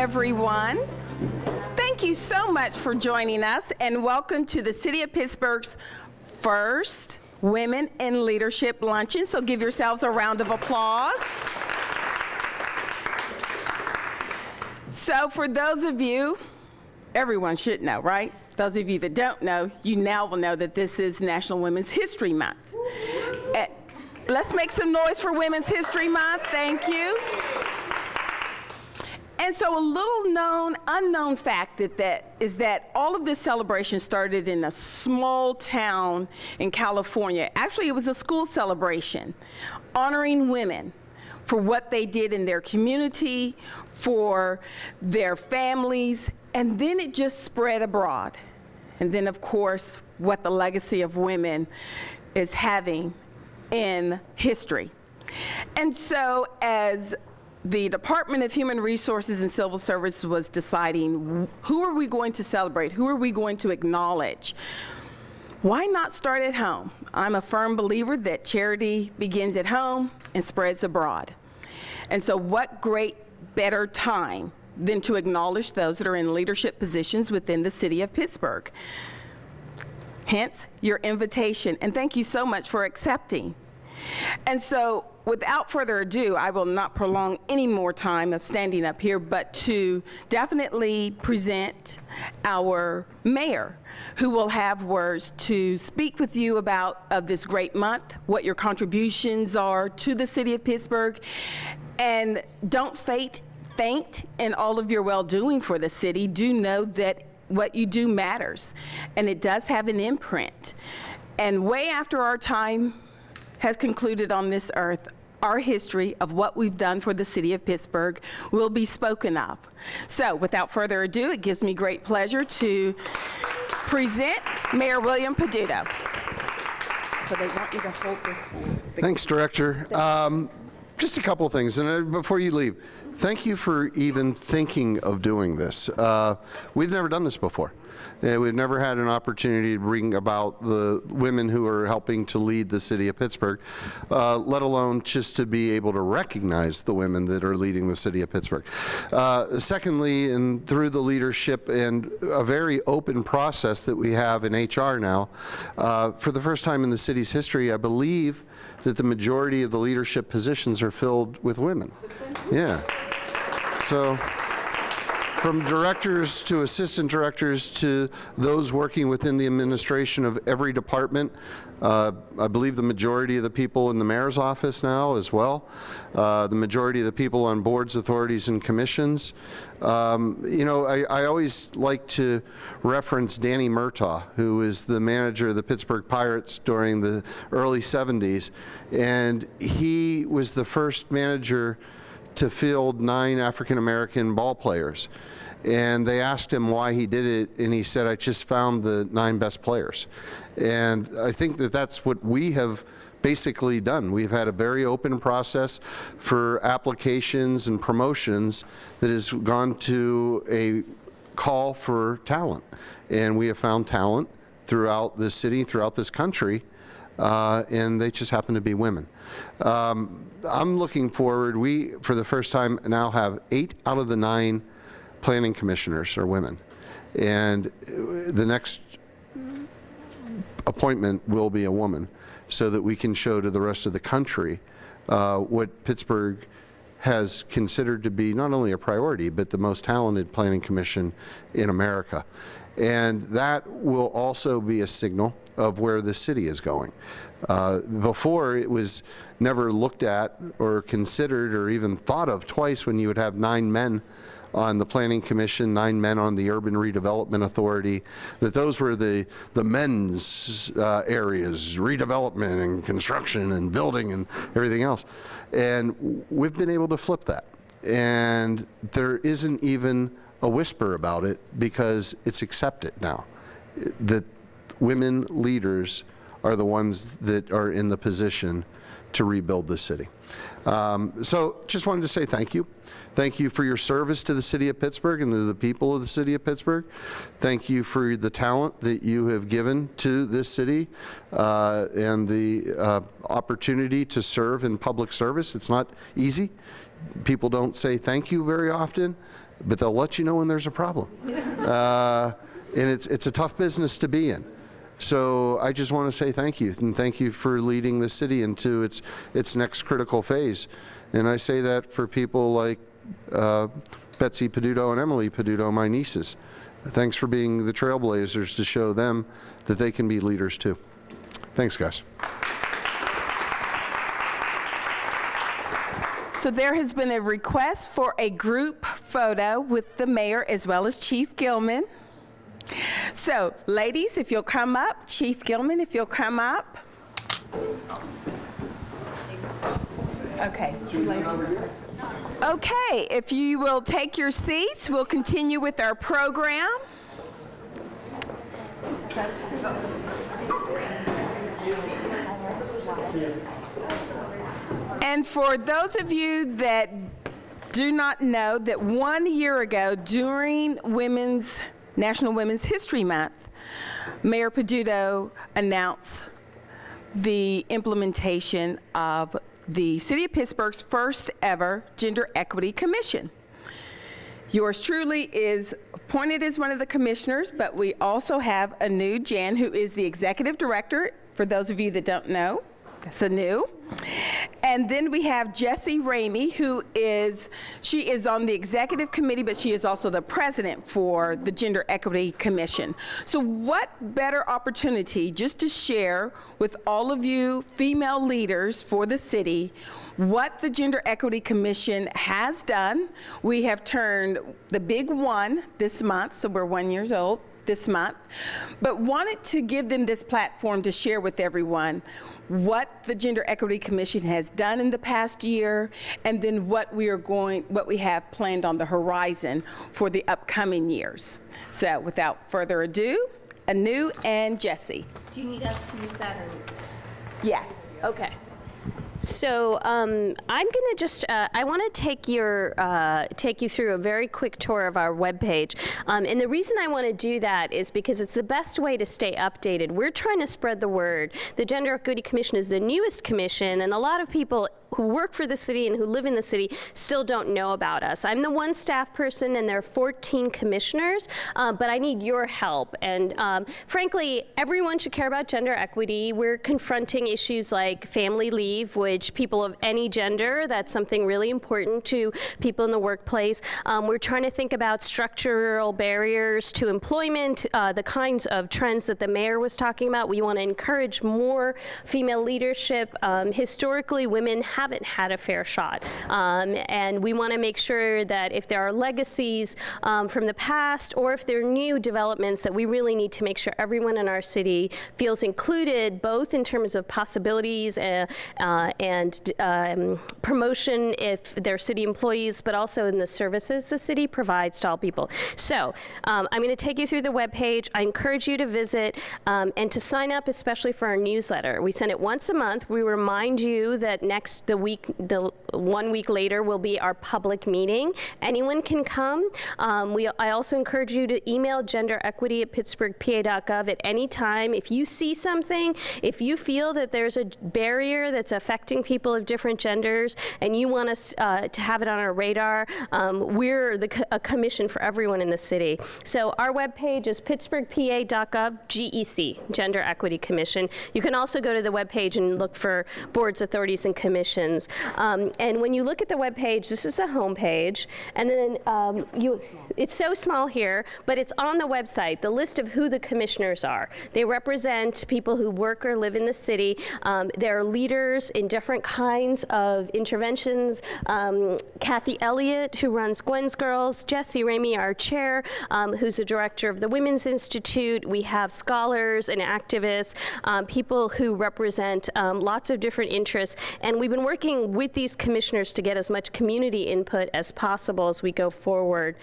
everyone. Thank you so much for joining us, and welcome to the City of Pittsburgh's first Women in Leadership Luncheon. So give yourselves a round of applause. So for those of you, everyone should know, right? Those of you that don't know, you now will know that this is National Women's History Month. Let's make some noise for Women's History Month. Thank you. And so a little unknown fact is that all of this celebration started in a small town in California. Actually, it was a school celebration honoring women for what they did in their community, for their families, and then it just spread abroad. And then, of course, what the legacy of women is having in history. And so as the Department of Human Resources and Civil Service was deciding who are we going to celebrate, who are we going to acknowledge, why not start at home? I'm a firm believer that charity begins at home and spreads abroad. And so what great better time than to acknowledge those that are in leadership positions within the city of Pittsburgh. Hence your invitation, and thank you so much for accepting. And so without further ado, I will not prolong any more time of standing up here, but to definitely present our mayor, who will have words to speak with you about this great month, what your contributions are to the city of Pittsburgh, and don't faint in all of your well-doing for the city. Do know that what you do matters, and it does have an imprint. And way after our time has concluded on this earth, our history of what we've done for the city of Pittsburgh will be spoken of. So without further ado, it gives me great pleasure to present Mayor William Peduto. So they want you to hold this. Thanks, Director. Just a couple of things, and before you leave, thank you for even thinking of doing this. We've never done this before. We've never had an opportunity to bring about the women who are helping to lead the city of Pittsburgh, let alone just to be able to recognize the women that are leading the city of Pittsburgh. Secondly, and through the leadership and a very open process that we have in HR now, for the first time in the city's history, I believe that the majority of the leadership positions are filled with women. Yeah. So, from directors to assistant directors to those working within the administration of every department, I believe the majority of the people in the mayor's office now as well, the majority of the people on boards, authorities, and commissions. You know, I always like to reference Danny Murtaugh, who is the manager of the Pittsburgh Pirates during the early 70s, and he was the first manager to field 9 African-American ball players. And they asked him why he did it, and he said, I just found the 9 best players. And I think that that's what we have basically done. We've had a very open process for applications and promotions that has gone to a call for talent. And we have found talent throughout this city, throughout this country, and they just happen to be women. I'm looking forward, we, for the first time, now have 8 out of the 9 planning commissioners are women. And the next appointment will be a woman, so that we can show to the rest of the country what Pittsburgh has considered to be not only a priority, but the most talented planning commission in America. And that will also be a signal of where the city is going. Before, it was never looked at or considered or even thought of twice when you would have 9 men on the Planning Commission, 9 men on the Urban Redevelopment Authority, that those were the men's areas, redevelopment and construction and building and everything else. And we've been able to flip that. And there isn't even a whisper about it because it's accepted now that women leaders are the ones that are in the position to rebuild the city. So just wanted to say thank you. Thank you for your service to the city of Pittsburgh and to the people of the city of Pittsburgh. Thank you for the talent that you have given to this city and the opportunity to serve in public service. It's not easy. People don't say thank you very often, but they'll let you know when there's a problem. And it's a tough business to be in. So I just want to say thank you, and thank you for leading the city into its next critical phase. And I say that for people like Betsy Peduto and Emily Peduto, my nieces. Thanks for being the trailblazers to show them that they can be leaders too. Thanks, guys. So there has been a request for a group photo with the mayor as well as Chief Gilman. So, ladies, if you'll come up, Chief Gilman, if you'll come up. Okay. Okay, if you will take your seats, we'll continue with our program. And for those of you that do not know, that 1 year ago during National Women's History Month, Mayor Peduto announced the implementation of the City of Pittsburgh's first ever Gender Equity Commission. Yours truly is appointed as one of the commissioners, but we also have Anu Jan, who is the executive director, for those of you that don't know. That's Anu. And then we have Jessie Ramey, she is on the executive committee, but she is also the president for the Gender Equity Commission. So what better opportunity just to share with all of you female leaders for the city what the Gender Equity Commission has done. We have turned the big one this month, so we're 1 year old this month, but wanted to give them this platform to share with everyone what the Gender Equity Commission has done in the past year, and then what we have planned on the horizon for the upcoming years. So without further ado, Anu and Jessie. Do you need us to use that or? Yes. Okay. So I'm going to just, I want to take you through a very quick tour of our webpage. And the reason I want to do that is because it's the best way to stay updated. We're trying to spread the word. The Gender Equity Commission is the newest commission, and a lot of people who work for the city and who live in the city still don't know about us. I'm the one staff person, and there are 14 commissioners, but I need your help. And frankly, everyone should care about gender equity. We're confronting issues like family leave, which people of any gender, that's something really important to people in the workplace. We're trying to think about structural barriers to employment, the kinds of trends that the mayor was talking about. We want to encourage more female leadership. Historically, women haven't had a fair shot. And we want to make sure that if there are legacies from the past, or if there are new developments, that we really need to make sure everyone in our city feels included, both in terms of possibilities and promotion if they're city employees, but also in the services the city provides to all people. So I'm going to take you through the webpage. I encourage you to visit and to sign up, especially for our newsletter. We send it once a month. We remind you that the 1 week later will be our public meeting. Anyone can come. I also encourage you to email genderequity@pittsburghpa.gov at any time. If you see something, if you feel that there's a barrier that's affecting people of different genders and you want us to have it on our radar, we're a commission for everyone in the city. So our webpage is pittsburghpa.gov, GEC, Gender Equity Commission. You can also go to the webpage and look for boards, authorities, and commissions. And when you look at the webpage, this is a home page, and then it's so small here, but it's on the website, the list of who the commissioners are. They represent people who work or live in the city. They're leaders in different kinds of interventions. Kathy Elliott, who runs Gwen's Girls, Jessie Ramey, our chair, who's the director of the Women's Institute. We have scholars and activists, people who represent lots of different interests, and we've been been working with these commissioners to get as much community input as possible as we go forward.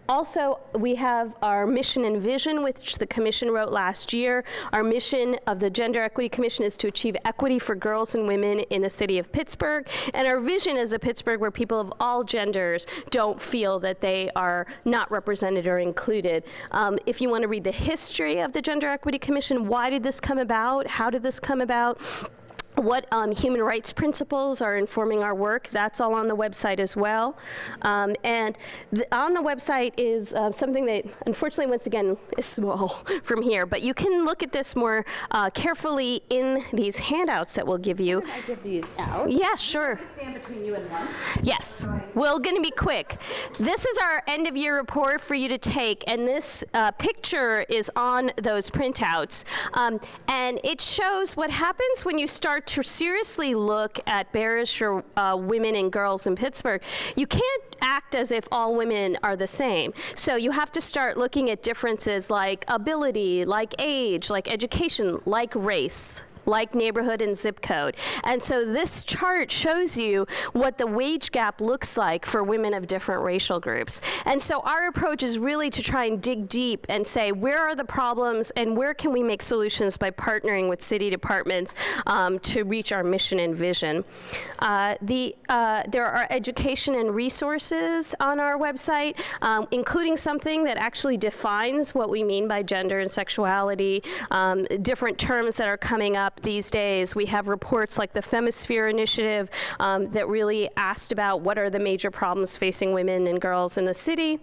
Also, we have our mission and vision, which the commission wrote last year. Our mission of the Gender Equity Commission is to achieve equity for girls and women in the city of Pittsburgh. And our vision is a Pittsburgh where people of all genders don't feel that they are not represented or included. If you want to read the history of the Gender Equity Commission, why did this come about? How did this come about? What human rights principles are informing our work, that's all on the website as well. And on the website is something that, unfortunately, once again, is small from here, but you can look at this more carefully in these handouts that we'll give you. Can I give these out? Yeah, sure. Stand between you and lunch. Yes, we're going to be quick. This is our end of year report for you to take, and this picture is on those printouts. And it shows what happens when you start to seriously look at barriers for women and girls in Pittsburgh. You can't act as if all women are the same. So you have to start looking at differences like ability, like age, like education, like race, like neighborhood and zip code. And so this chart shows you what the wage gap looks like for women of different racial groups. And so our approach is really to try and dig deep and say, where are the problems and where can we make solutions by partnering with city departments to reach our mission and vision. There are education and resources on our website, including something that actually defines what we mean by gender and sexuality, different terms that are coming up these days. We have reports like the Femisphere Initiative that really asked about what are the major problems facing women and girls in the city.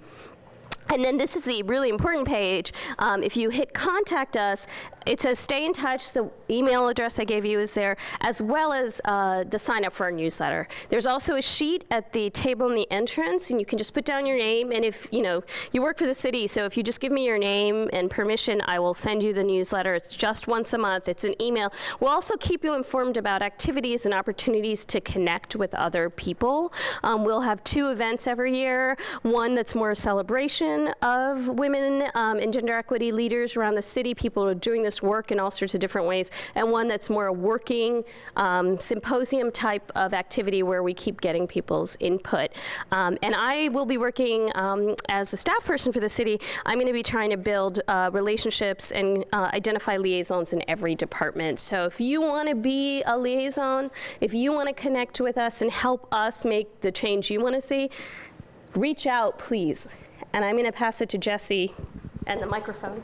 And then this is the really important page. If you hit contact us, it says stay in touch. The email address I gave you is there, as well as the sign up for our newsletter. There's also a sheet at the table in the entrance, and you can just put down your name. And if you work for the city, so if you just give me your name and permission, I will send you the newsletter. It's just once a month. It's an email. We'll also keep you informed about activities and opportunities to connect with other people. We'll have 2 events every year. One that's more a celebration of women and gender equity leaders around the city, people who are doing this work in all sorts of different ways, and one that's more a working symposium type of activity where we keep getting people's input. And I will be working as a staff person for the city. I'm going to be trying to build relationships and identify liaisons in every department. So if you want to be a liaison, if you want to connect with us and help us make the change you want to see, reach out, please. And I'm going to pass it to Jesse and the microphone.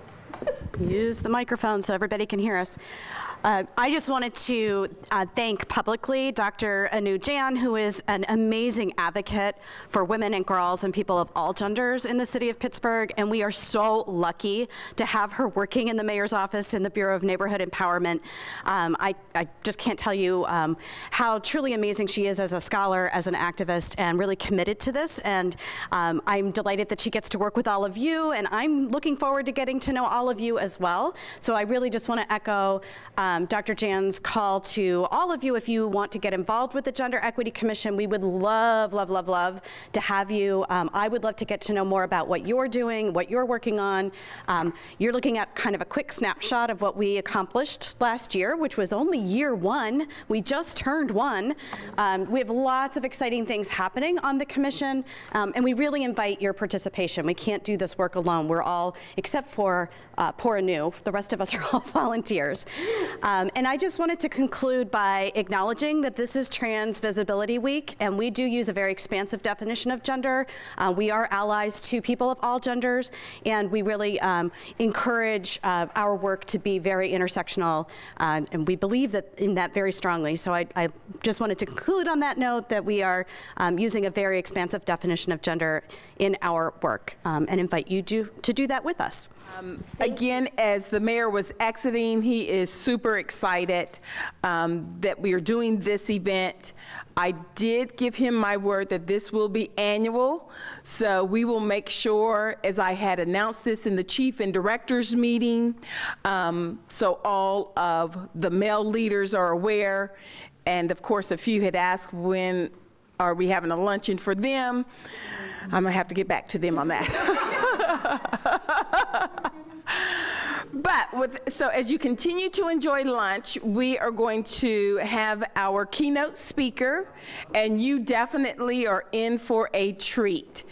Use the microphone so everybody can hear us. I just wanted to thank publicly Dr. Anu Jan, who is an amazing advocate for women and girls and people of all genders in the city of Pittsburgh, and we are so lucky to have her working in the mayor's office in the Bureau of Neighborhood Empowerment. I just can't tell you how truly amazing she is as a scholar, as an activist, and really committed to this, and I'm delighted that she gets to work with all of you, and I'm looking forward to getting to know all of you as well. So I really just want to echo Dr. Jan's call to all of you. If you want to get involved with the Gender Equity Commission, we would love, love, love, love to have you. I would love to get to know more about what you're doing, what you're working on. You're looking at kind of a quick snapshot of what we accomplished last year, which was only year 1. We just turned 1. We have lots of exciting things happening on the commission, and we really invite your participation. We can't do this work alone. We're all, except for poor Anu, the rest of us are all volunteers. And I just wanted to conclude by acknowledging that this is Trans Visibility Week, and we do use a very expansive definition of gender. We are allies to people of all genders, and we really encourage our work to be very intersectional, and we believe in that very strongly. So I just wanted to conclude on that note that we are using a very expansive definition of gender in our work, and invite you to do that with us. Again, as the mayor was exiting, he is super excited that we are doing this event. I did give him my word that this will be annual, so we will make sure, as I had announced this in the chief and directors meeting, so all of the male leaders are aware. And of course, a few had asked when are we having a luncheon for them. I'm gonna have to get back to them on that. So as you continue to enjoy lunch, we are going to have our keynote speaker, and you definitely are in for a treat.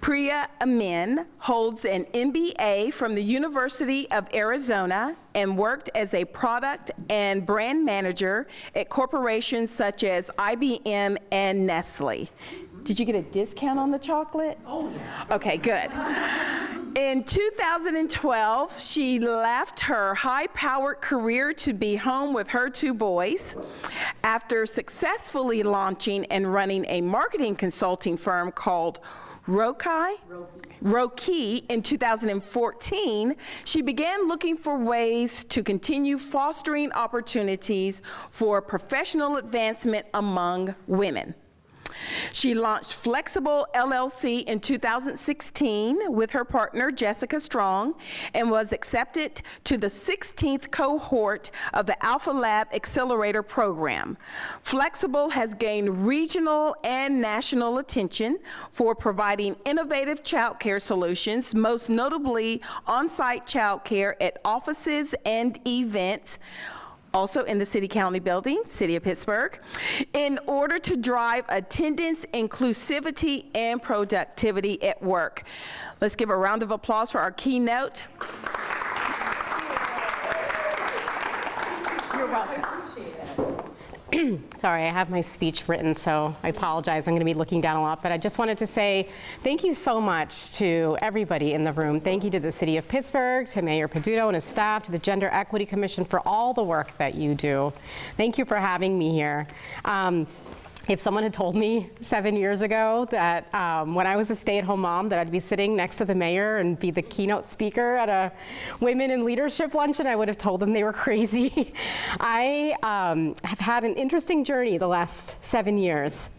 Priya Amin holds an MBA from the University of Arizona and worked as a product and brand manager at corporations such as IBM and Nestle. Did you get a discount on the chocolate? Oh, yeah. Okay, good. In 2012, she left her high-powered career to be home with her 2 boys. After successfully launching and running a marketing consulting firm called Roki in 2014, she began looking for ways to continue fostering opportunities for professional advancement among women. She launched Flexible LLC in 2016 with her partner, Jessica Strong, and was accepted to the 16th cohort of the Alpha Lab Accelerator Program. Flexible has gained regional and national attention for providing innovative child care solutions, most notably on-site child care at offices and events, also in the City County building, City of Pittsburgh, in order to drive attendance, inclusivity, and productivity at work. Let's give a round of applause for our keynote. You're welcome. Sorry, I have my speech written, so I apologize. I'm going to be looking down a lot, but I just wanted to say thank you so much to everybody in the room. Thank you to the City of Pittsburgh, to Mayor Peduto and his staff, to the Gender Equity Commission for all the work that you do. Thank you for having me here. If someone had told me 7 years ago that when I was a stay-at-home mom that I'd be sitting next to the mayor and be the keynote speaker at a Women in Leadership luncheon, I would have told them they were crazy. I have had an interesting journey the last 7 years.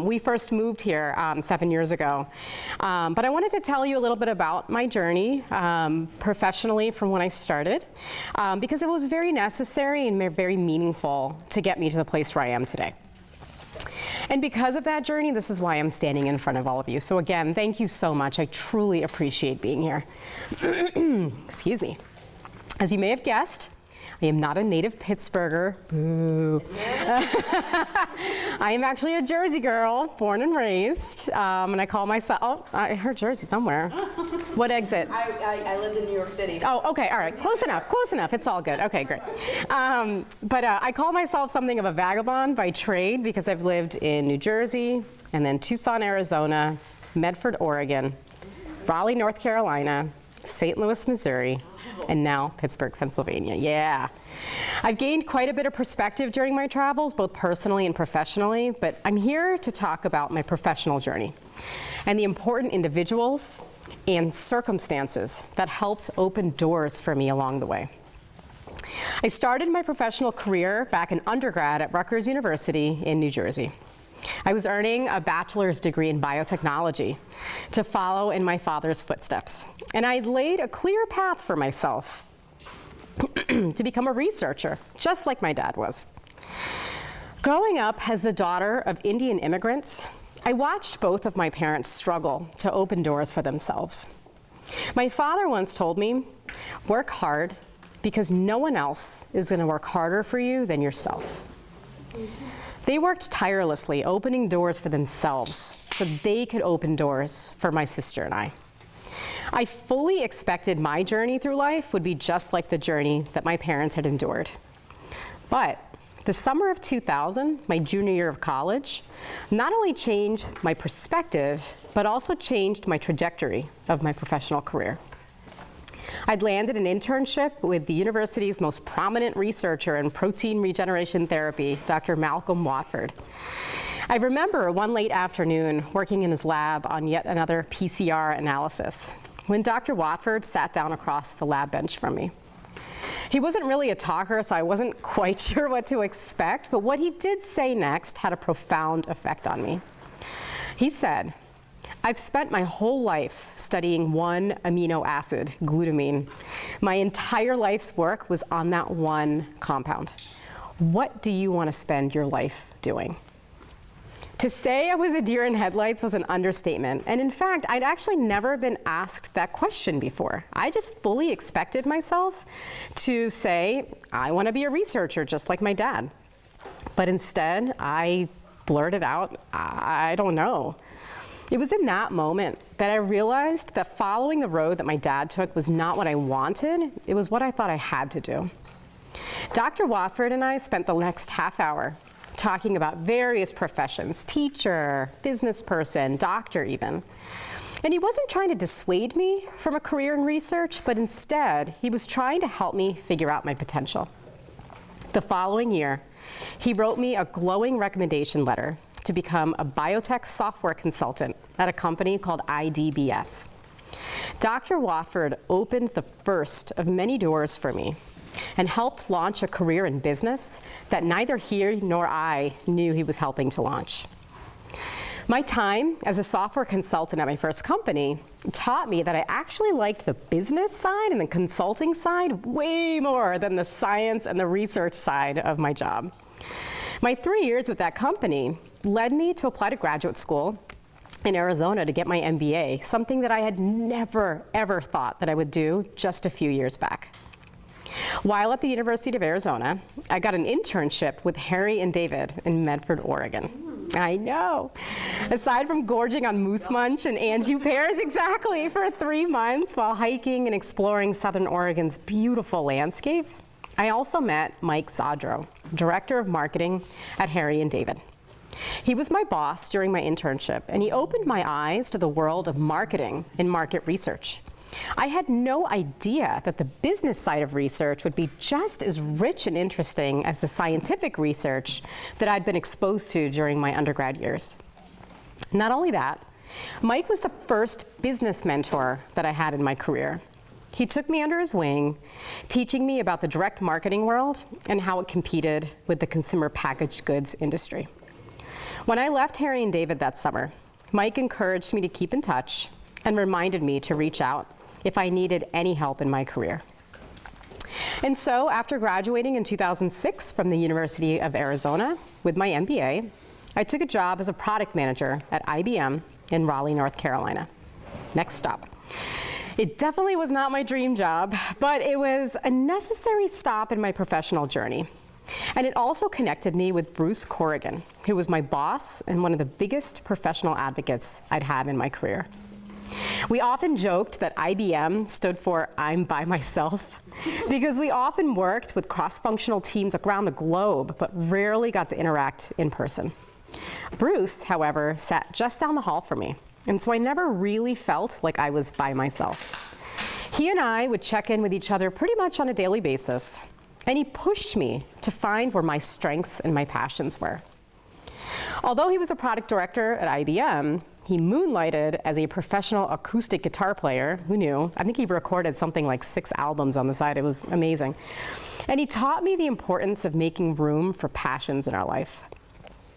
We first moved here 7 years ago. But I wanted to tell you a little bit about my journey professionally from when I started, because it was very necessary and very meaningful to get me to the place where I am today. And because of that journey, this is why I'm standing in front of all of you. So again, thank you so much. I truly appreciate being here. Excuse me. As you may have guessed, I am not a native Pittsburgher. Boo. I am actually a Jersey girl, born and raised. And I call myself, oh, I heard Jersey somewhere. What exit? I lived in New York City. Oh, okay, all right, close enough, it's all good. Okay, great. But I call myself something of a vagabond by trade because I've lived in New Jersey, and then Tucson, Arizona, Medford, Oregon, Raleigh, North Carolina, St. Louis, Missouri, and now Pittsburgh, Pennsylvania. Yeah. I've gained quite a bit of perspective during my travels, both personally and professionally, but I'm here to talk about my professional journey and the important individuals and circumstances that helped open doors for me along the way. I started my professional career back in undergrad at Rutgers University in New Jersey. I was earning a bachelor's degree in biotechnology to follow in my father's footsteps. And I laid a clear path for myself to become a researcher, just like my dad was. Growing up as the daughter of Indian immigrants, I watched both of my parents struggle to open doors for themselves. My father once told me, work hard because no one else is going to work harder for you than yourself. They worked tirelessly, opening doors for themselves so they could open doors for my sister and I. I fully expected my journey through life would be just like the journey that my parents had endured. But the summer of 2000, my junior year of college, not only changed my perspective, but also changed my trajectory of my professional career. I'd landed an internship with the university's most prominent researcher in protein regeneration therapy, Dr. Malcolm Watford. I remember one late afternoon working in his lab on yet another PCR analysis when Dr. Watford sat down across the lab bench from me. He wasn't really a talker, so I wasn't quite sure what to expect, but what he did say next had a profound effect on me. He said, I've spent my whole life studying one amino acid, glutamine. My entire life's work was on that one compound. What do you want to spend your life doing? To say I was a deer in headlights was an understatement. And in fact, I'd actually never been asked that question before. I just fully expected myself to say, I want to be a researcher just like my dad. But instead, I blurted out, I don't know. It was in that moment that I realized that following the road that my dad took was not what I wanted, it was what I thought I had to do. Dr. Wofford and I spent the next half hour talking about various professions, teacher, business person, doctor even. And he wasn't trying to dissuade me from a career in research, but instead, he was trying to help me figure out my potential. The following year, he wrote me a glowing recommendation letter to become a biotech software consultant at a company called IDBS. Dr. Wofford opened the first of many doors for me and helped launch a career in business that neither he nor I knew he was helping to launch. My time as a software consultant at my first company taught me that I actually liked the business side and the consulting side way more than the science and the research side of my job. My 3 years with that company led me to apply to graduate school in Arizona to get my MBA, something that I had never, ever thought that I would do just a few years back. While at the University of Arizona, I got an internship with Harry and David in Medford, Oregon. I know. Aside from gorging on moose munch and Anjou pears exactly for 3 months while hiking and exploring Southern Oregon's beautiful landscape, I also met Mike Zadro, Director of Marketing at Harry and David. He was my boss during my internship, and he opened my eyes to the world of marketing and market research. I had no idea that the business side of research would be just as rich and interesting as the scientific research that I'd been exposed to during my undergrad years. Not only that, Mike was the first business mentor that I had in my career. He took me under his wing, teaching me about the direct marketing world and how it competed with the consumer packaged goods industry. When I left Harry and David that summer, Mike encouraged me to keep in touch and reminded me to reach out if I needed any help in my career. And so after graduating in 2006 from the University of Arizona with my MBA, I took a job as a product manager at IBM in Raleigh, North Carolina. Next stop. It definitely was not my dream job, but it was a necessary stop in my professional journey. And it also connected me with Bruce Corrigan, who was my boss and one of the biggest professional advocates I'd had in my career. We often joked that IBM stood for I'm by myself, because we often worked with cross-functional teams around the globe, but rarely got to interact in person. Bruce, however, sat just down the hall from me, and so I never really felt like I was by myself. He and I would check in with each other pretty much on a daily basis, and he pushed me to find where my strengths and my passions were. Although he was a product director at IBM, he moonlighted as a professional acoustic guitar player. Who knew? I think he recorded something like 6 albums on the side. It was amazing. And he taught me the importance of making room for passions in our life.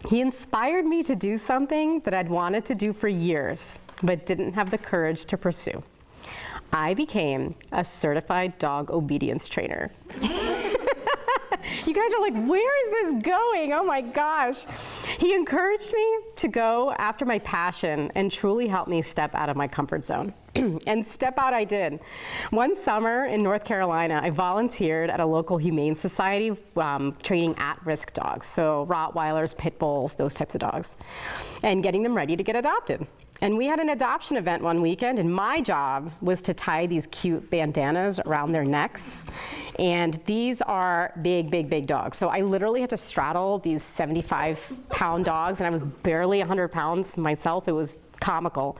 He inspired me to do something that I'd wanted to do for years, but didn't have the courage to pursue. I became a certified dog obedience trainer. You guys are like, where is this going? Oh my gosh. He encouraged me to go after my passion and truly helped me step out of my comfort zone. And step out I did. One summer in North Carolina, I volunteered at a local humane society training at-risk dogs, so Rottweilers, Pit Bulls, those types of dogs, and getting them ready to get adopted. And we had an adoption event one weekend, and my job was to tie these cute bandanas around their necks. And these are big, big, big dogs. So I literally had to straddle these 75-pound dogs, and I was barely 100 pounds myself. It was comical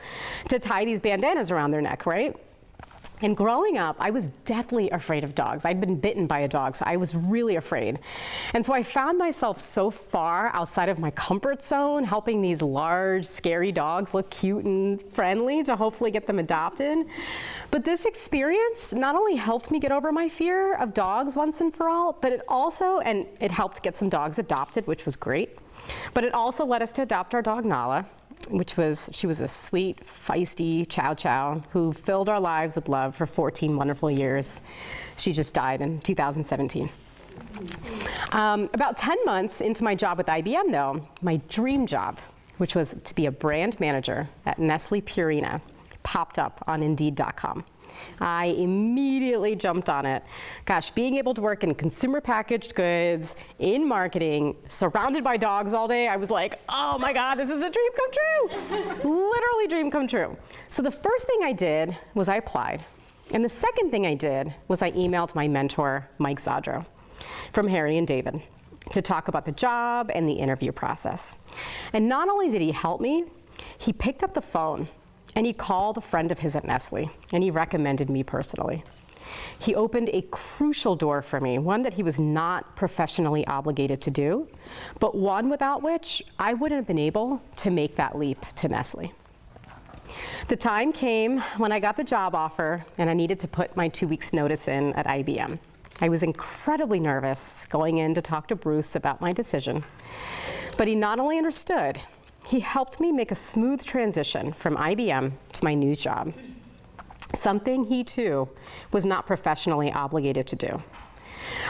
to tie these bandanas around their neck, right? And growing up, I was deathly afraid of dogs. I'd been bitten by a dog, so I was really afraid. And so I found myself so far outside of my comfort zone, helping these large, scary dogs look cute and friendly to hopefully get them adopted. But this experience not only helped me get over my fear of dogs once and for all, but it also, and it helped get some dogs adopted, which was great, but it also led us to adopt our dog, Nala. She was a sweet, feisty chow chow who filled our lives with love for 14 wonderful years. She just died in 2017. About 10 months into my job with IBM, though, my dream job which was to be a brand manager at Nestle Purina, popped up on Indeed.com. I immediately jumped on it. Gosh, being able to work in consumer packaged goods, in marketing, surrounded by dogs all day, I was like, oh my God, this is a dream come true. Literally dream come true. So the first thing I did was I applied. And the second thing I did was I emailed my mentor, Mike Zadro, from Harry and David, to talk about the job and the interview process. And not only did he help me, he picked up the phone and he called a friend of his at Nestle, and he recommended me personally. He opened a crucial door for me, one that he was not professionally obligated to do, but one without which I wouldn't have been able to make that leap to Nestle. The time came when I got the job offer and I needed to put my 2 weeks notice in at IBM. I was incredibly nervous going in to talk to Bruce about my decision, but he not only understood, he helped me make a smooth transition from IBM to my new job, something he too was not professionally obligated to do.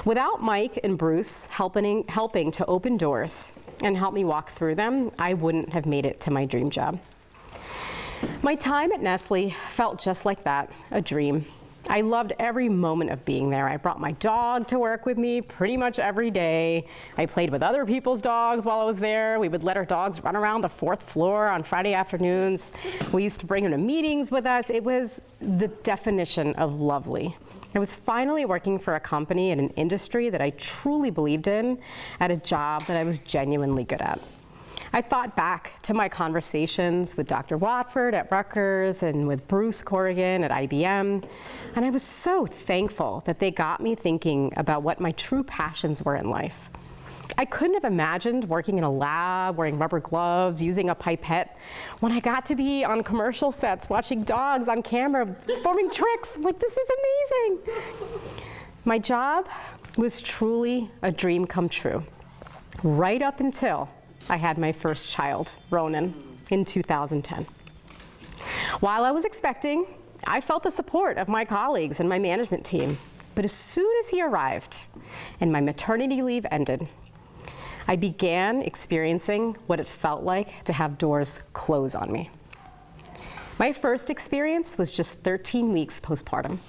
Without Mike and Bruce helping to open doors and help me walk through them, I wouldn't have made it to my dream job. My time at Nestle felt just like that, a dream. I loved every moment of being there. I brought my dog to work with me pretty much every day. I played with other people's dogs while I was there. We would let our dogs run around the 4th floor on Friday afternoons. We used to bring them to meetings with us. It was the definition of lovely. I was finally working for a company in an industry that I truly believed in, at a job that I was genuinely good at. I thought back to my conversations with Dr. Watford at Rutgers and with Bruce Corrigan at IBM, and I was so thankful that they got me thinking about what my true passions were in life. I couldn't have imagined working in a lab, wearing rubber gloves, using a pipette, when I got to be on commercial sets, watching dogs on camera, performing tricks. I'm like, this is amazing. My job was truly a dream come true, right up until I had my first child, Ronan, in 2010. While I was expecting, I felt the support of my colleagues and my management team. But as soon as he arrived and my maternity leave ended, I began experiencing what it felt like to have doors close on me. My first experience was just 13 weeks postpartum,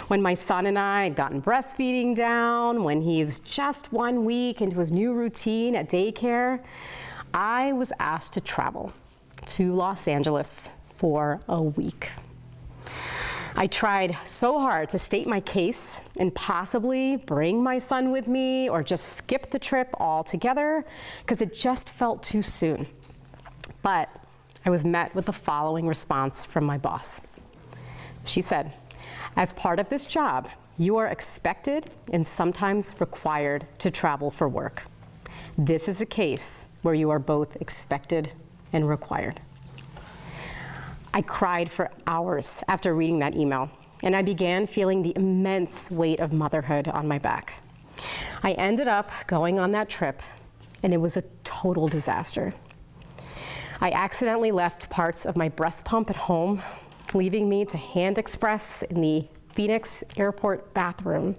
when my son and I had gotten breastfeeding down, when he was just 1 week into his new routine at daycare, I was asked to travel to Los Angeles for a week. I tried so hard to state my case and possibly bring my son with me or just skip the trip altogether because it just felt too soon. But I was met with the following response from my boss. She said, as part of this job, you are expected and sometimes required to travel for work. This is a case where you are both expected and required. I cried for hours after reading that email, and I began feeling the immense weight of motherhood on my back. I ended up going on that trip, and it was a total disaster. I accidentally left parts of my breast pump at home, leaving me to hand express in the Phoenix airport bathroom.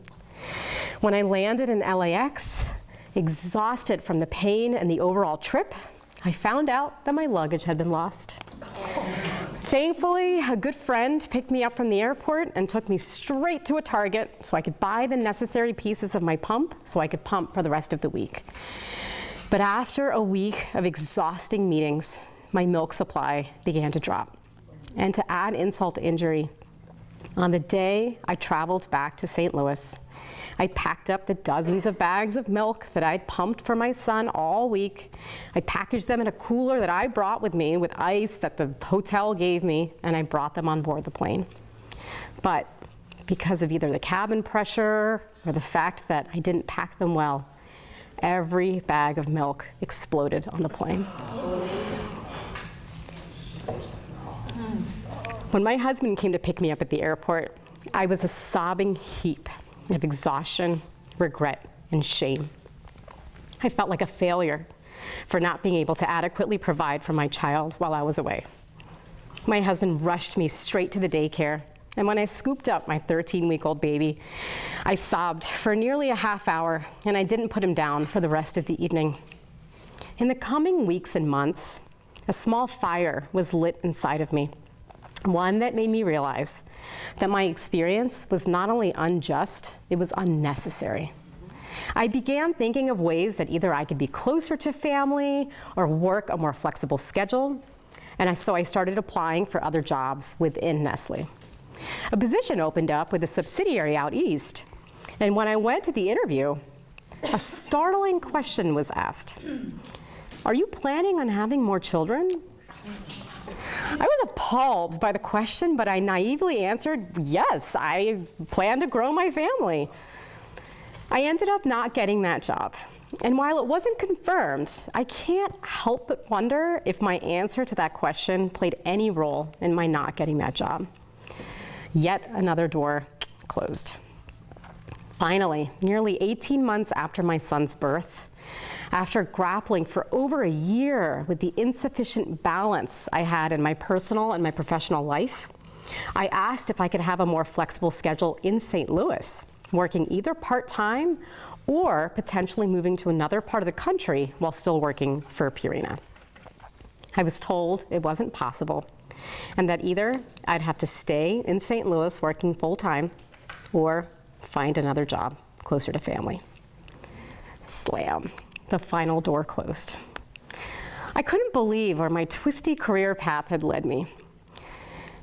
When I landed in LAX, exhausted from the pain and the overall trip, I found out that my luggage had been lost. Thankfully, a good friend picked me up from the airport and took me straight to a Target so I could buy the necessary pieces of my pump so I could pump for the rest of the week. But after a week of exhausting meetings, my milk supply began to drop. And to add insult to injury, on the day I traveled back to St. Louis, I packed up the dozens of bags of milk that I'd pumped for my son all week. I packaged them in a cooler that I brought with me with ice that the hotel gave me, and I brought them on board the plane. But because of either the cabin pressure or the fact that I didn't pack them well, every bag of milk exploded on the plane. When my husband came to pick me up at the airport, I was a sobbing heap of exhaustion, regret, and shame. I felt like a failure for not being able to adequately provide for my child while I was away. My husband rushed me straight to the daycare, and when I scooped up my 13-week-old baby, I sobbed for nearly a half hour, and I didn't put him down for the rest of the evening. In the coming weeks and months, a small fire was lit inside of me. One that made me realize that my experience was not only unjust, it was unnecessary. I began thinking of ways that either I could be closer to family or work a more flexible schedule, and so I started applying for other jobs within Nestle. A position opened up with a subsidiary out east, and when I went to the interview, a startling question was asked. Are you planning on having more children? I was appalled by the question, but I naively answered, yes, I plan to grow my family. I ended up not getting that job. And while it wasn't confirmed, I can't help but wonder if my answer to that question played any role in my not getting that job. Yet another door closed. Finally, nearly 18 months after my son's birth, after grappling for over a year with the insufficient balance I had in my personal and my professional life, I asked if I could have a more flexible schedule in St. Louis, working either part-time or potentially moving to another part of the country while still working for Purina. I was told it wasn't possible, and that either I'd have to stay in St. Louis working full-time or find another job closer to family. Slam. The final door closed. I couldn't believe where my twisty career path had led me.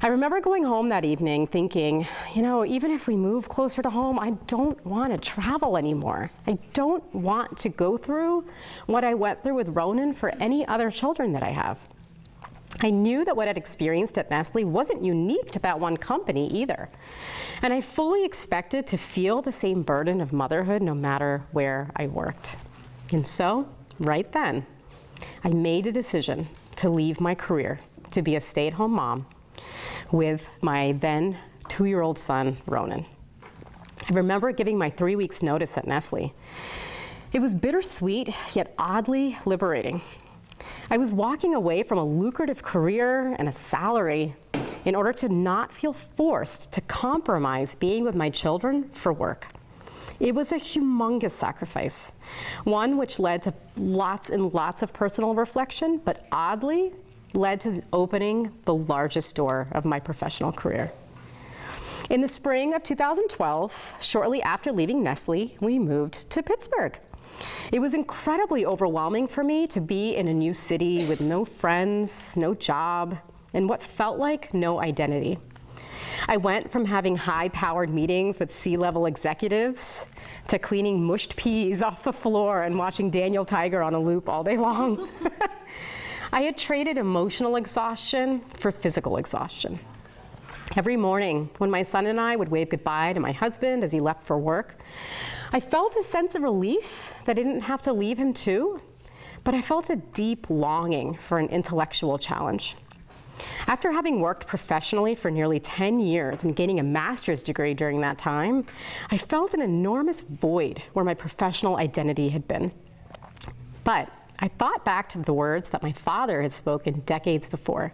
I remember going home that evening thinking, even if we move closer to home, I don't want to travel anymore. I don't want to go through what I went through with Ronan for any other children that I have. I knew that what I'd experienced at Nestle wasn't unique to that one company either. And I fully expected to feel the same burden of motherhood no matter where I worked. And so, right then, I made a decision to leave my career to be a stay-at-home mom with my then 2-year-old son, Ronan. I remember giving my 3 weeks notice at Nestle. It was bittersweet, yet oddly liberating. I was walking away from a lucrative career and a salary in order to not feel forced to compromise being with my children for work. It was a humongous sacrifice, one which led to lots and lots of personal reflection, but oddly led to opening the largest door of my professional career. In the spring of 2012, shortly after leaving Nestle, we moved to Pittsburgh. It was incredibly overwhelming for me to be in a new city with no friends, no job, and what felt like no identity. I went from having high-powered meetings with C-level executives to cleaning mushed peas off the floor and watching Daniel Tiger on a loop all day long. I had traded emotional exhaustion for physical exhaustion. Every morning, when my son and I would wave goodbye to my husband as he left for work, I felt a sense of relief that I didn't have to leave him too, but I felt a deep longing for an intellectual challenge. After having worked professionally for nearly 10 years and gaining a master's degree during that time, I felt an enormous void where my professional identity had been. But I thought back to the words that my father had spoken decades before.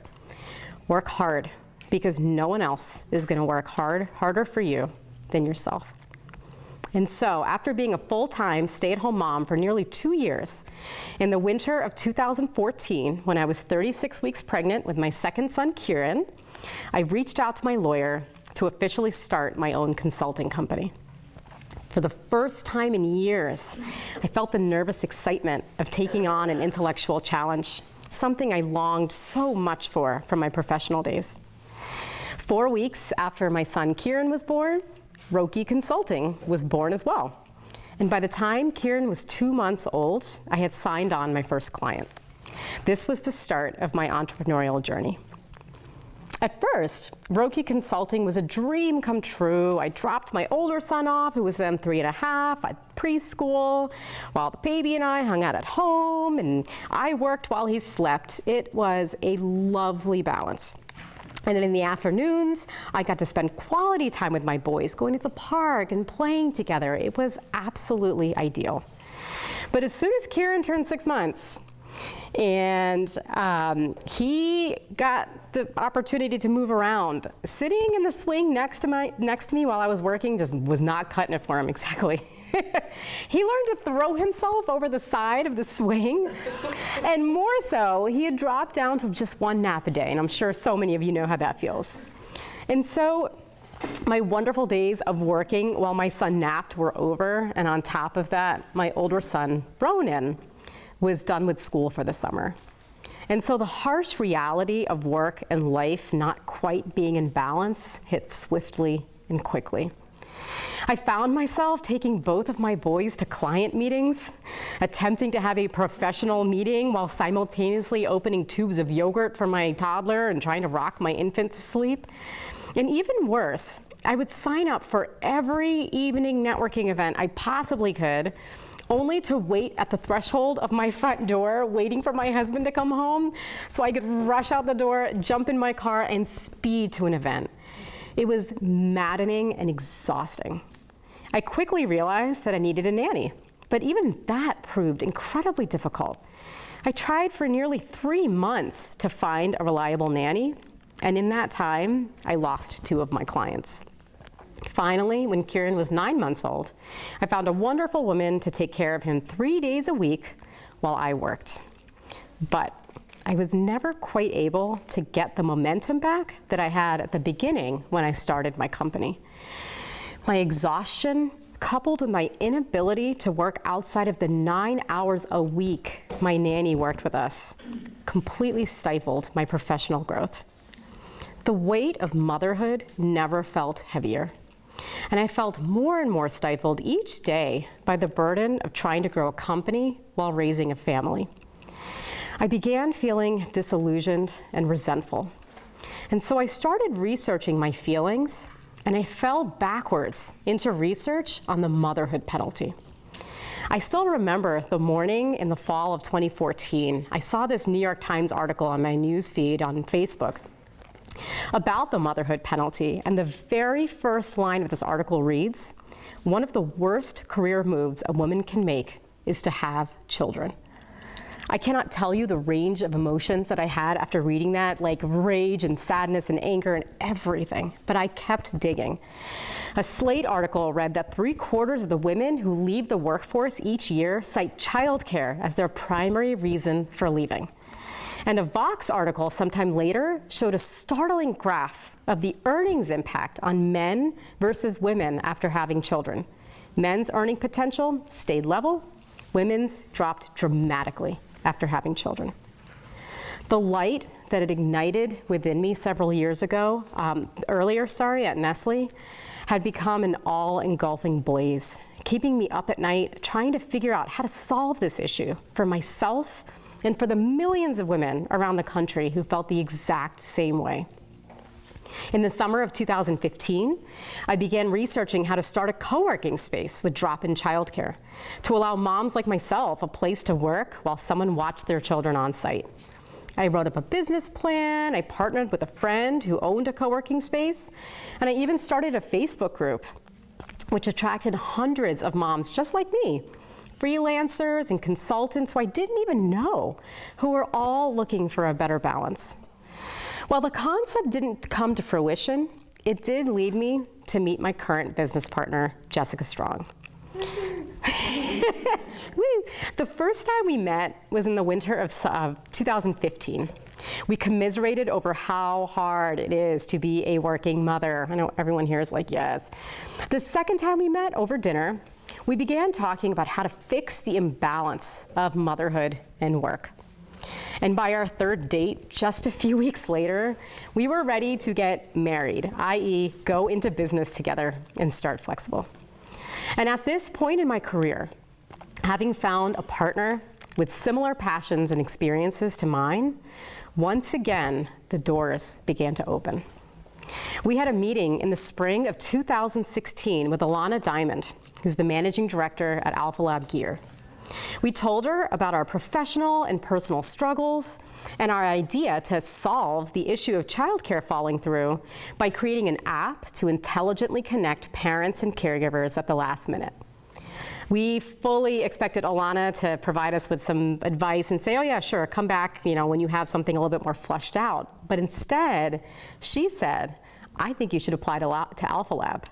Work hard, because no one else is going to work harder for you than yourself. And so, after being a full-time stay-at-home mom for nearly 2 years, in the winter of 2014, when I was 36 weeks pregnant with my second son, Kieran, I reached out to my lawyer to officially start my own consulting company. For the first time in years, I felt the nervous excitement of taking on an intellectual challenge, something I longed so much for from my professional days. 4 weeks after my son Kieran was born, Roki Consulting was born as well. And by the time Kieran was 2 months old, I had signed on my first client. This was the start of my entrepreneurial journey. At first, Roki Consulting was a dream come true. I dropped my older son off, who was then 3.5, at preschool, while the baby and I hung out at home, and I worked while he slept. It was a lovely balance. And then in the afternoons, I got to spend quality time with my boys, going to the park and playing together. It was absolutely ideal. But as soon as Kieran turned 6 months, and he got the opportunity to move around, sitting in the swing next to me while I was working just was not cutting it for him exactly. He learned to throw himself over the side of the swing. And more so, he had dropped down to just one nap a day. And I'm sure so many of you know how that feels. And so my wonderful days of working while my son napped were over. And on top of that, my older son, Ronan, was done with school for the summer. And so the harsh reality of work and life not quite being in balance hit swiftly and quickly. I found myself taking both of my boys to client meetings, attempting to have a professional meeting while simultaneously opening tubes of yogurt for my toddler and trying to rock my infant to sleep. And even worse, I would sign up for every evening networking event I possibly could, only to wait at the threshold of my front door, waiting for my husband to come home so I could rush out the door, jump in my car, and speed to an event. It was maddening and exhausting. I quickly realized that I needed a nanny, but even that proved incredibly difficult. I tried for nearly 3 months to find a reliable nanny, and in that time, I lost 2 of my clients. Finally, when Kieran was 9 months old, I found a wonderful woman to take care of him 3 days a week while I worked. But I was never quite able to get the momentum back that I had at the beginning when I started my company. My exhaustion, coupled with my inability to work outside of the 9 hours a week my nanny worked with us, completely stifled my professional growth. The weight of motherhood never felt heavier. And I felt more and more stifled each day by the burden of trying to grow a company while raising a family. I began feeling disillusioned and resentful. And so I started researching my feelings, and I fell backwards into research on the motherhood penalty. I still remember the morning in the fall of 2014. I saw this New York Times article on my news feed on Facebook about the motherhood penalty, and the very first line of this article reads, "One of the worst career moves a woman can make is to have children." I cannot tell you the range of emotions that I had after reading that, like rage and sadness and anger and everything, but I kept digging. A Slate article read that 3/4 of the women who leave the workforce each year cite childcare as their primary reason for leaving. And a Vox article sometime later showed a startling graph of the earnings impact on men versus women after having children. Men's earning potential stayed level, women's dropped dramatically after having children. The light that had ignited within me several years ago, earlier at Nestle, had become an all-engulfing blaze, keeping me up at night trying to figure out how to solve this issue for myself and for the millions of women around the country who felt the exact same way. In the summer of 2015, I began researching how to start a co-working space with drop-in childcare to allow moms like myself a place to work while someone watched their children on site. I wrote up a business plan, I partnered with a friend who owned a co-working space, and I even started a Facebook group, which attracted hundreds of moms just like me, freelancers and consultants who I didn't even know, who were all looking for a better balance. While the concept didn't come to fruition, it did lead me to meet my current business partner, Jessica Strong. The first time we met was in the winter of 2015. We commiserated over how hard it is to be a working mother. I know everyone here is like, yes. The second time we met over dinner, we began talking about how to fix the imbalance of motherhood and work. And by our third date, just a few weeks later, we were ready to get married, i.e., go into business together and start Flexible. And at this point in my career, having found a partner with similar passions and experiences to mine, once again, the doors began to open. We had a meeting in the spring of 2016 with Alana Diamond, who's the managing director at Alpha Lab Gear. We told her about our professional and personal struggles and our idea to solve the issue of childcare falling through by creating an app to intelligently connect parents and caregivers at the last minute. We fully expected Alana to provide us with some advice and say, oh yeah, sure, come back, when you have something a little bit more fleshed out. But instead, she said, I think you should apply to Alpha Lab.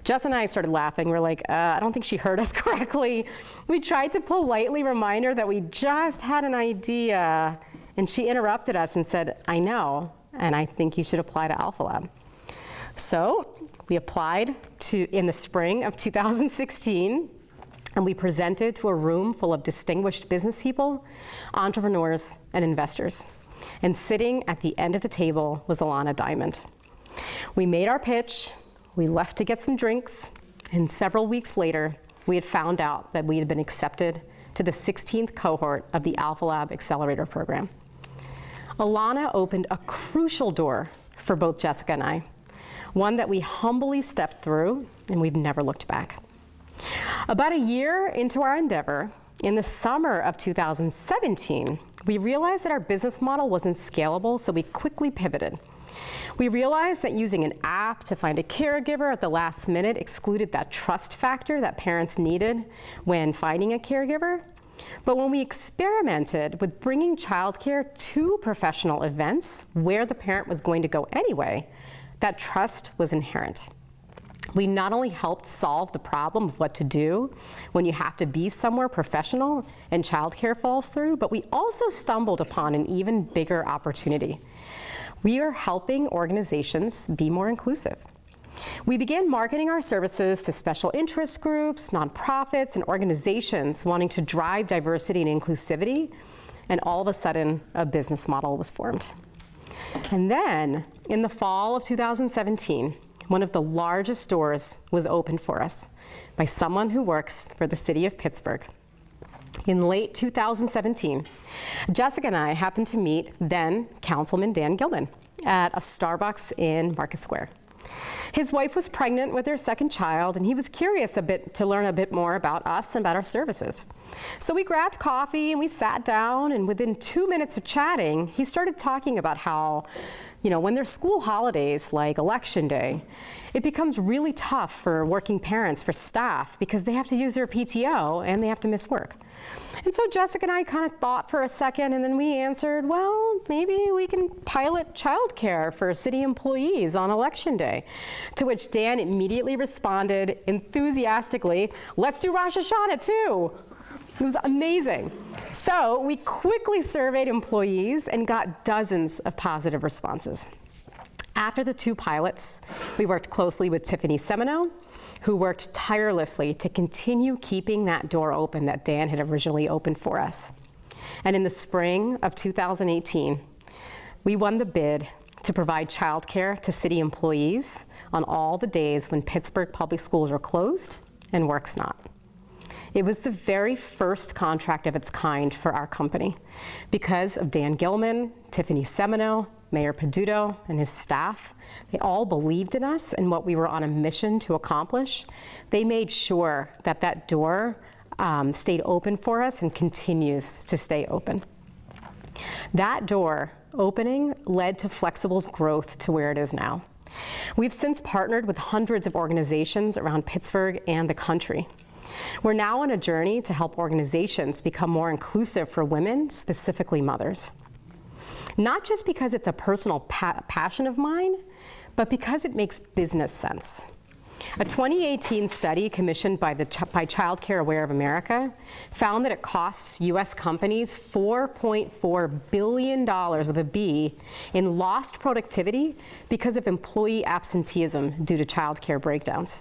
Jess and I started laughing. We're like, I don't think she heard us correctly. We tried to politely remind her that we just had an idea, and she interrupted us and said, I know, and I think you should apply to Alpha Lab. So we applied in the spring of 2016, and we presented to a room full of distinguished business people, entrepreneurs, and investors. And sitting at the end of the table was Alana Diamond. We made our pitch, we left to get some drinks, and several weeks later, we had found out that we had been accepted to the 16th cohort of the Alpha Lab Accelerator Program. Alana opened a crucial door for both Jessica and I, one that we humbly stepped through, and we've never looked back. About a year into our endeavor, in the summer of 2017, we realized that our business model wasn't scalable, so we quickly pivoted. We realized that using an app to find a caregiver at the last minute excluded that trust factor that parents needed when finding a caregiver. But when we experimented with bringing childcare to professional events where the parent was going to go anyway, that trust was inherent. We not only helped solve the problem of what to do when you have to be somewhere professional and childcare falls through, but we also stumbled upon an even bigger opportunity. We are helping organizations be more inclusive. We began marketing our services to special interest groups, nonprofits, and organizations wanting to drive diversity and inclusivity, and all of a sudden, a business model was formed. And then, in the fall of 2017, one of the largest doors was opened for us by someone who works for the city of Pittsburgh. In late 2017, Jessica and I happened to meet then Councilman Dan Gilman at a Starbucks in Market Square. His wife was pregnant with their second child, and he was curious to learn a bit more about us and about our services. So we grabbed coffee and we sat down, and within 2 minutes of chatting, he started talking about how, when there's school holidays like Election Day, it becomes really tough for working parents, for staff, because they have to use their PTO and they have to miss work. And so Jessica and I kind of thought for a second, and then we answered, well, maybe we can pilot childcare for city employees on Election Day. To which Dan immediately responded enthusiastically, let's do Rosh Hashanah too. It was amazing. So we quickly surveyed employees and got dozens of positive responses. After the 2 pilots, we worked closely with Tiffany Semino, who worked tirelessly to continue keeping that door open that Dan had originally opened for us. And in the spring of 2018, we won the bid to provide childcare to city employees on all the days when Pittsburgh public schools are closed and work's not. It was the very first contract of its kind for our company. Because of Dan Gilman, Tiffany Semino, Mayor Peduto, and his staff, they all believed in us and what we were on a mission to accomplish. They made sure that that door stayed open for us and continues to stay open. That door opening led to Flexible's growth to where it is now. We've since partnered with hundreds of organizations around Pittsburgh and the country. We're now on a journey to help organizations become more inclusive for women, specifically mothers. Not just because it's a personal passion of mine, but because it makes business sense. A 2018 study commissioned by Child Care Aware of America found that it costs U.S. companies $4.4 billion with a B in lost productivity because of employee absenteeism due to child care breakdowns.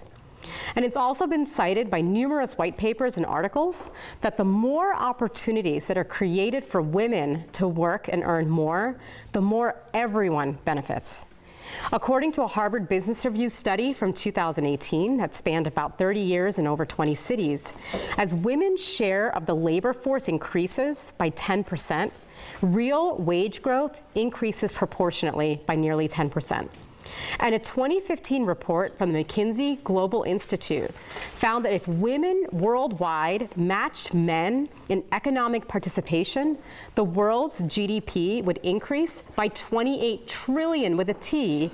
And it's also been cited by numerous white papers and articles that the more opportunities that are created for women to work and earn more, the more everyone benefits. According to a Harvard Business Review study from 2018 that spanned about 30 years in over 20 cities, as women's share of the labor force increases by 10%, real wage growth increases proportionately by nearly 10%. And a 2015 report from the McKinsey Global Institute found that if women worldwide matched men in economic participation, the world's GDP would increase by 28 trillion with a T,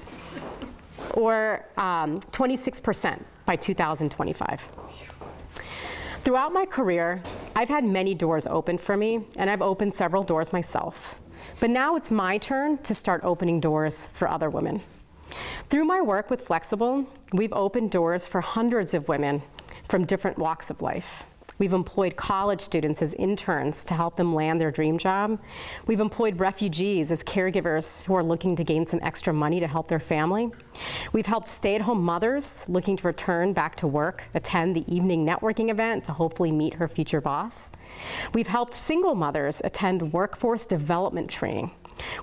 or 26% by 2025. Throughout my career, I've had many doors open for me, and I've opened several doors myself. But now it's my turn to start opening doors for other women. Through my work with Flexible, we've opened doors for hundreds of women from different walks of life. We've employed college students as interns to help them land their dream job. We've employed refugees as caregivers who are looking to gain some extra money to help their family. We've helped stay-at-home mothers looking to return back to work attend the evening networking event to hopefully meet her future boss. We've helped single mothers attend workforce development training.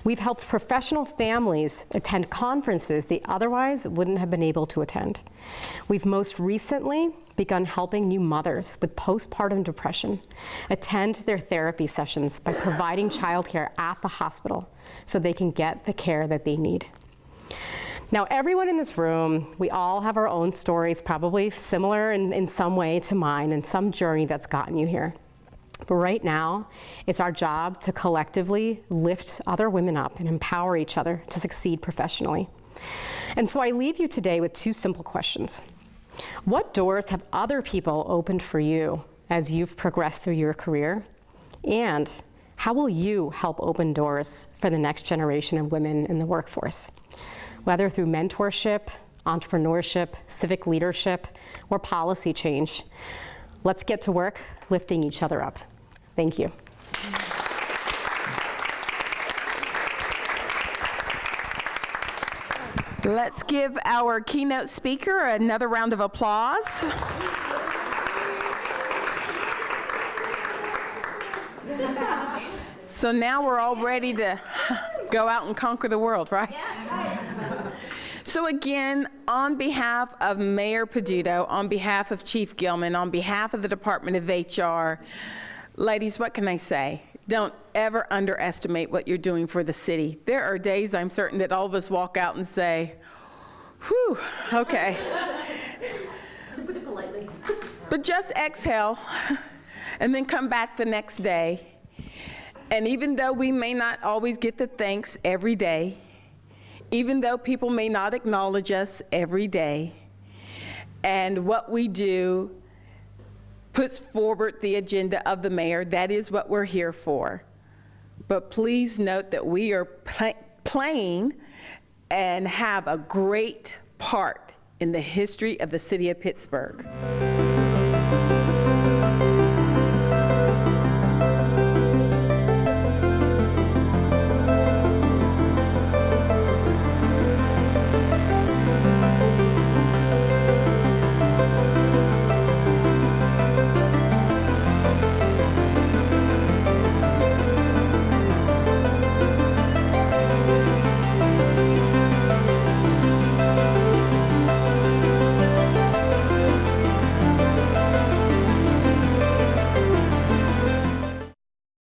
We've helped professional families attend conferences they otherwise wouldn't have been able to attend. We've most recently begun helping new mothers with postpartum depression attend their therapy sessions by providing childcare at the hospital so they can get the care that they need. Now, everyone in this room, we all have our own stories, probably similar in some way to mine, and some journey that's gotten you here. But right now, it's our job to collectively lift other women up and empower each other to succeed professionally. And so I leave you today with two simple questions. What doors have other people opened for you as you've progressed through your career? And how will you help open doors for the next generation of women in the workforce? Whether through mentorship, entrepreneurship, civic leadership, or policy change, let's get to work lifting each other up. Thank you. Let's give our keynote speaker another round of applause. So now we're all ready to go out and conquer the world, right? So again, on behalf of Mayor Peduto, on behalf of Chief Gilman, on behalf of the Department of HR, ladies, what can I say? Don't ever underestimate what you're doing for the city. There are days, I'm certain, that all of us walk out and say, whew, okay. To put it politely. But just exhale and then come back the next day. And even though we may not always get the thanks every day, even though people may not acknowledge us every day, and what we do puts forward the agenda of the mayor, that is what we're here for. But please note that we are playing and have a great part in the history of the city of Pittsburgh.